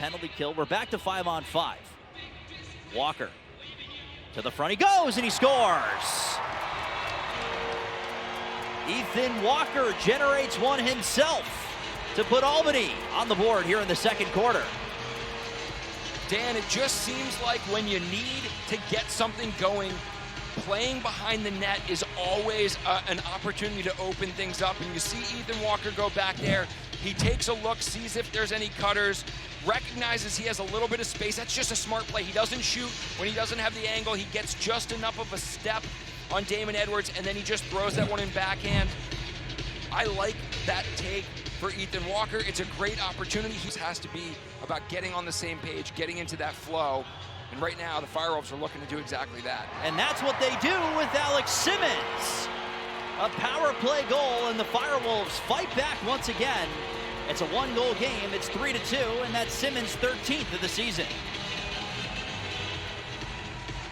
penalty kill. We're back to 5-on-5. Walker to the front he goes, and he scores. Ethan Walker generates one himself to put Albany on the board here in the second quarter. Dan, it just seems like when you need to get something going, playing behind the net is always an opportunity to open things up. And you see Ethan Walker go back there. He takes a look, sees if there's any cutters, recognizes he has a little bit of space. That's just a smart play. He doesn't shoot when he doesn't have the angle. He gets just enough of a step on Damon Edwards, and then he just throws that one in backhand. I like that take for Ethan Walker. It's a great opportunity. He has to be about getting on the same page, getting into that flow. And right now, the FireWolves are looking to do exactly that. And that's what they do with Alex Simmons. A power play goal, and the FireWolves fight back once again. It's a one-goal game. It's 3-2, and that's Simmons' 13th of the season.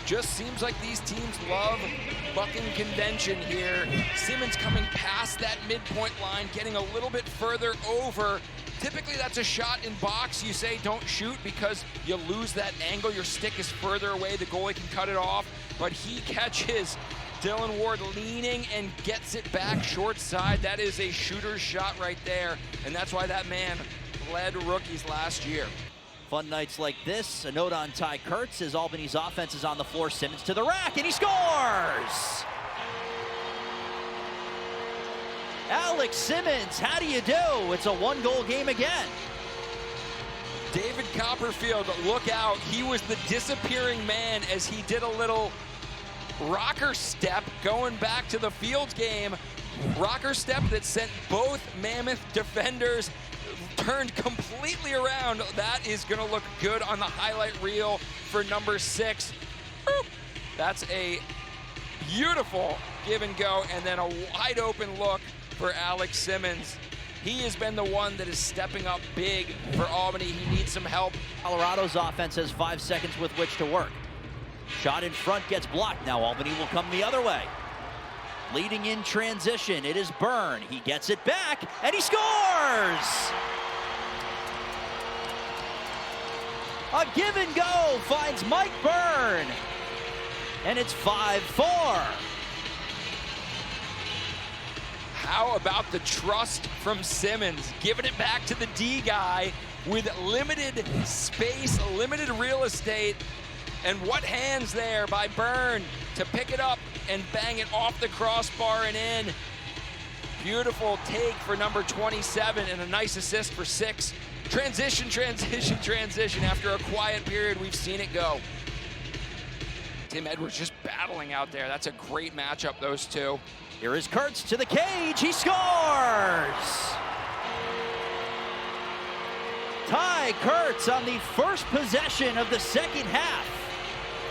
Just seems like these teams love bucking convention here. Simmons coming past that midpoint line, getting a little bit further over. Typically that's a shot in box. You say don't shoot because you lose that angle. Your stick is further away. The goalie can cut it off, but he catches Dylan Ward leaning and gets it back short side. That is a shooter's shot right there, and that's why that man led rookies last year. Fun nights like this. A note on Tye Kurtz as Albany's offense is on the floor. Simmons to the rack, and he scores! Alex Simmons, how do you do? It's a one-goal game again. David Copperfield, look out. He was the disappearing man as he did a little rocker step going back to the Fields game. Rocker step that sent both Mammoth defenders turned completely around. That is going to look good on the highlight reel for number 6. That's a beautiful give and go, and then a wide open look for Alex Simmons. He has been the one that is stepping up big for Albany. He needs some help. Colorado's offense has 5 seconds with which to work. Shot in front gets blocked. Now Albany will come the other way. Leading in transition, it is Byrne. He gets it back, and he scores! A give and go finds Mike Byrne, and it's 5-4. How about the trust from Simmons, giving it back to the D guy with limited space, limited real estate, and what hands there by Byrne to pick it up and bang it off the crossbar and in. Beautiful take for number 27 and a nice assist for 6. Transition, transition, transition. After a quiet period, we've seen it go. Tim Edwards just battling out there. That's a great matchup, those two. Here is Kurtz to the cage. He scores! Tye Kurtz on the first possession of the second half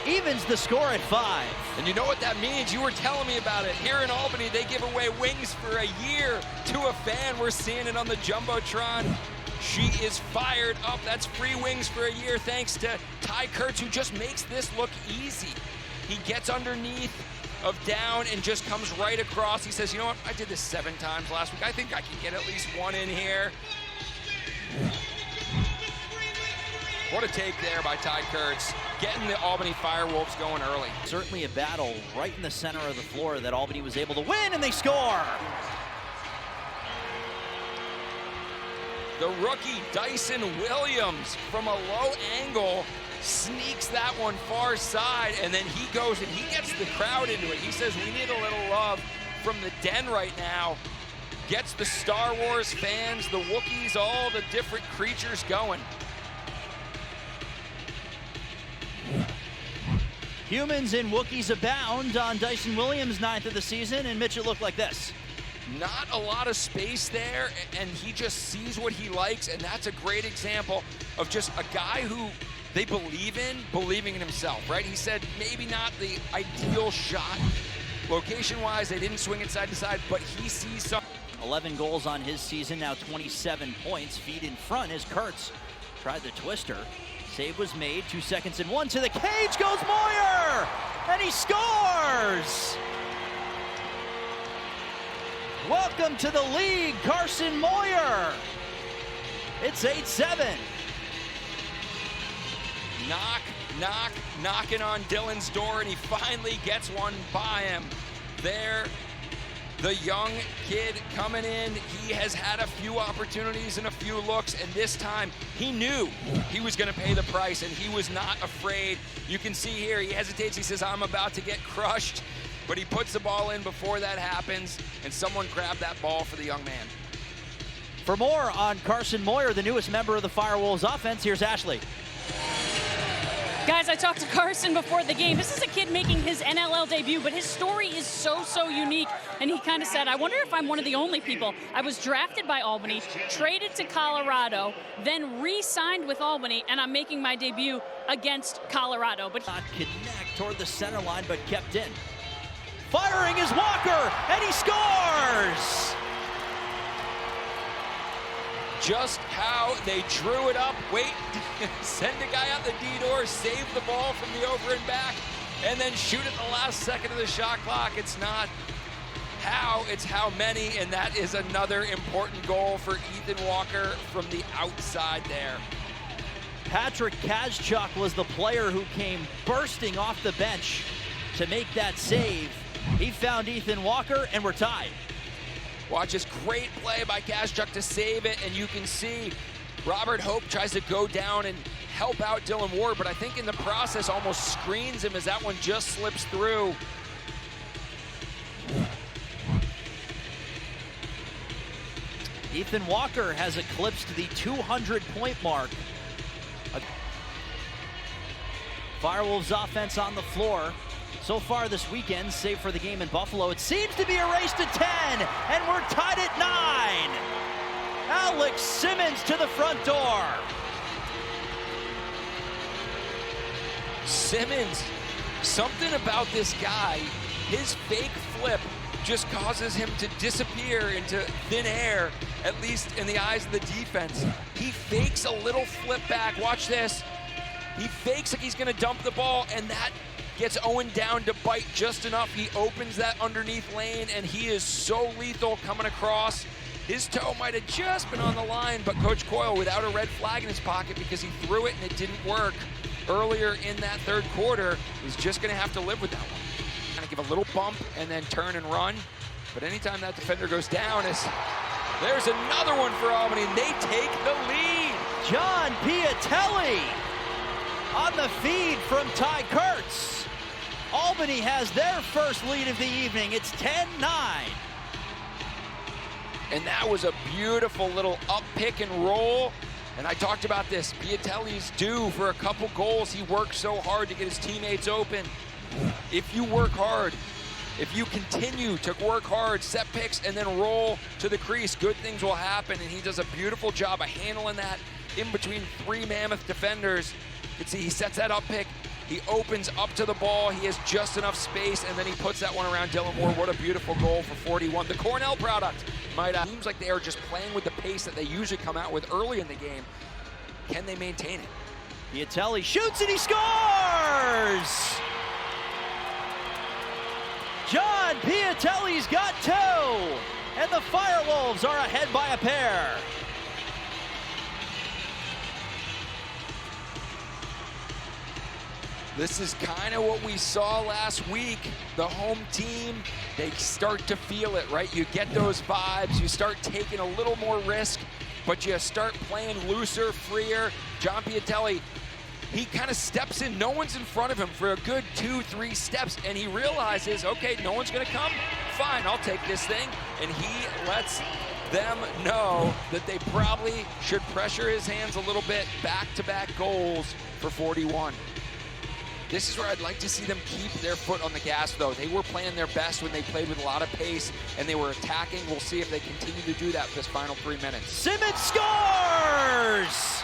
evens the score at 5. And you know what that means? You were telling me about it. Here in Albany, they give away wings for a year to a fan. We're seeing it on the Jumbotron. She is fired up. That's free wings for a year thanks to Tye Kurtz, who just makes this look easy. He gets underneath of down and just comes right across. He says, you know what? I did this 7 times last week. I think I can get at least 1 in here. What a take there by Tye Kurtz, getting the Albany FireWolves going early. Certainly a battle right in the center of the floor that Albany was able to win, and they score! The rookie Dyson Williams from a low angle sneaks that one far side, and then he goes and he gets the crowd into it. He says, we need a little love from the den right now. Gets the Star Wars fans, the Wookiees, all the different creatures going. Humans and Wookiees abound on Dyson Williams' 9th of the season, and Mitch, it looked like this. Not a lot of space there, and he just sees what he likes, and that's a great example of just a guy who they believing in himself, right? He said maybe not the ideal shot. Location-wise, they didn't swing it side to side, but he sees something. 11 goals on his season, now 27 points. Feet in front as Kurtz tried the twister. Save was made, 2 seconds and 1 to the cage goes Moyer, and he scores! Welcome to the league, Carson Moyer. It's 8-7. knocking on Dylan's door, and he finally gets one by him. There, the young kid coming in. He has had a few opportunities and a few looks, and this time he knew he was going to pay the price, and he was not afraid. You can see here, he hesitates. He says, I'm about to get crushed, but he puts the ball in before that happens, and someone grabbed that ball for the young man. For more on Carson Moyer, the newest member of the FireWolves offense, here's Ashley. Guys, I talked to Carson before the game. This is a kid making his NLL debut, but his story is so unique. And he kind of said, I wonder if I'm one of the only people. I was drafted by Albany, traded to Colorado, then re-signed with Albany, and I'm making my debut against Colorado. But Not connect toward the center line, but kept in. Firing is Walker, and he scores! Just how they drew it up. Wait, send a guy out the D-door, save the ball from the over and back, and then shoot at the last second of the shot clock. It's not how, it's how many, and that is another important goal for Ethan Walker from the outside there. Patrick Kazchuk was the player who came bursting off the bench to make that save. He found Ethan Walker, and we're tied. Watch this great play by Kazchuk to save it, and you can see Robert Hope tries to go down and help out Dylan Ward, but I think in the process almost screens him as that one just slips through. Ethan Walker has eclipsed the 200-point mark. FireWolves offense on the floor. So far this weekend, save for the game in Buffalo, it seems to be a race to 10, and we're tied at 9. Alex Simmons to the front door. Simmons, something about this guy, his fake flip just causes him to disappear into thin air, at least in the eyes of the defense. He fakes a little flip back, watch this. He fakes like he's gonna dump the ball, and that gets Owen down to bite just enough. He opens that underneath lane, and he is so lethal coming across. His toe might have just been on the line, but Coach Coyle, without a red flag in his pocket because he threw it and it didn't work earlier in that third quarter, is just gonna have to live with that one. Kind of give a little bump and then turn and run. But anytime that defender goes down, there's another one for Albany, and they take the lead. John Piatelli on the feed from Tye Kurtz. Albany has their first lead of the evening. It's 10-9. And that was a beautiful little up pick and roll. And I talked about this. Piatelli's due for a couple goals. He worked so hard to get his teammates open. If you work hard, if you continue to work hard, set picks, and then roll to the crease, good things will happen. And he does a beautiful job of handling that in between 3 Mammoth defenders. You can see he sets that up pick. He opens up to the ball. He has just enough space, and then he puts that one around Dylan Moore. What a beautiful goal for 41. The Cornell product seems like they are just playing with the pace that they usually come out with early in the game. Can they maintain it? Piatelli shoots and he scores! John Piatelli's got 2, and the FireWolves are ahead by a pair. This is kind of what we saw last week. The home team, they start to feel it, right? You get those vibes, you start taking a little more risk, but you start playing looser, freer. John Piatelli, he kind of steps in. No one's in front of him for a good 2-3 steps, and he realizes, okay, no one's gonna come. Fine, I'll take this thing. And he lets them know that they probably should pressure his hands a little bit. Back-to-back goals for 41. This is where I'd like to see them keep their foot on the gas, though. They were playing their best when they played with a lot of pace, and they were attacking. We'll see if they continue to do that for this final 3 minutes. Simmons scores!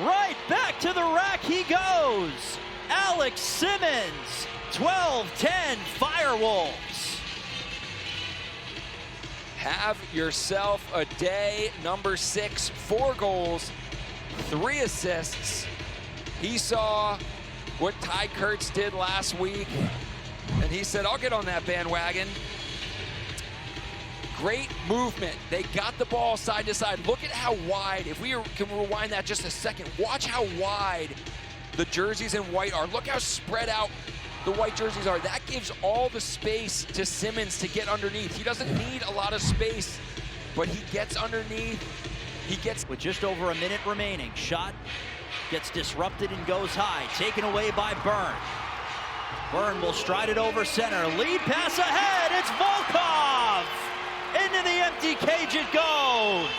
Right back to the rack he goes. Alex Simmons, 12-10 FireWolves. Have yourself a day. Number 6, 4 goals, 3 assists. He saw what Tye Kurtz did last week, and he said, I'll get on that bandwagon. Great movement. They got the ball side to side. Look at how wide. If we can rewind that just a second, watch how wide the jerseys in white are. Look how spread out the white jerseys are. That gives all the space to Simmons to get underneath. He doesn't need a lot of space, but he gets underneath. He gets... With just over a minute remaining, shot gets disrupted and goes high. Taken away by Byrne. Byrne will stride it over center. Lead pass ahead. It's Volkov. Into the empty cage it goes.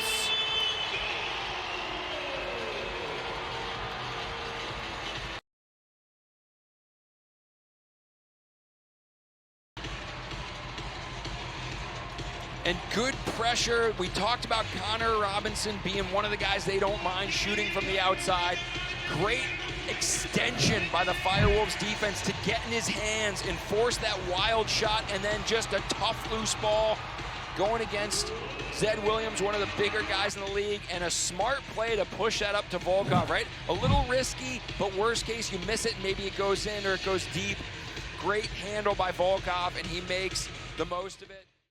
And good pressure. We talked about Connor Robinson being one of the guys they don't mind shooting from the outside. Great extension by the FireWolves defense to get in his hands and force that wild shot, and then just a tough loose ball going against Zed Williams, one of the bigger guys in the league, and a smart play to push that up to Volkov, right? A little risky, but worst case, you miss it, and maybe it goes in or it goes deep. Great handle by Volkov, and he makes the most of it.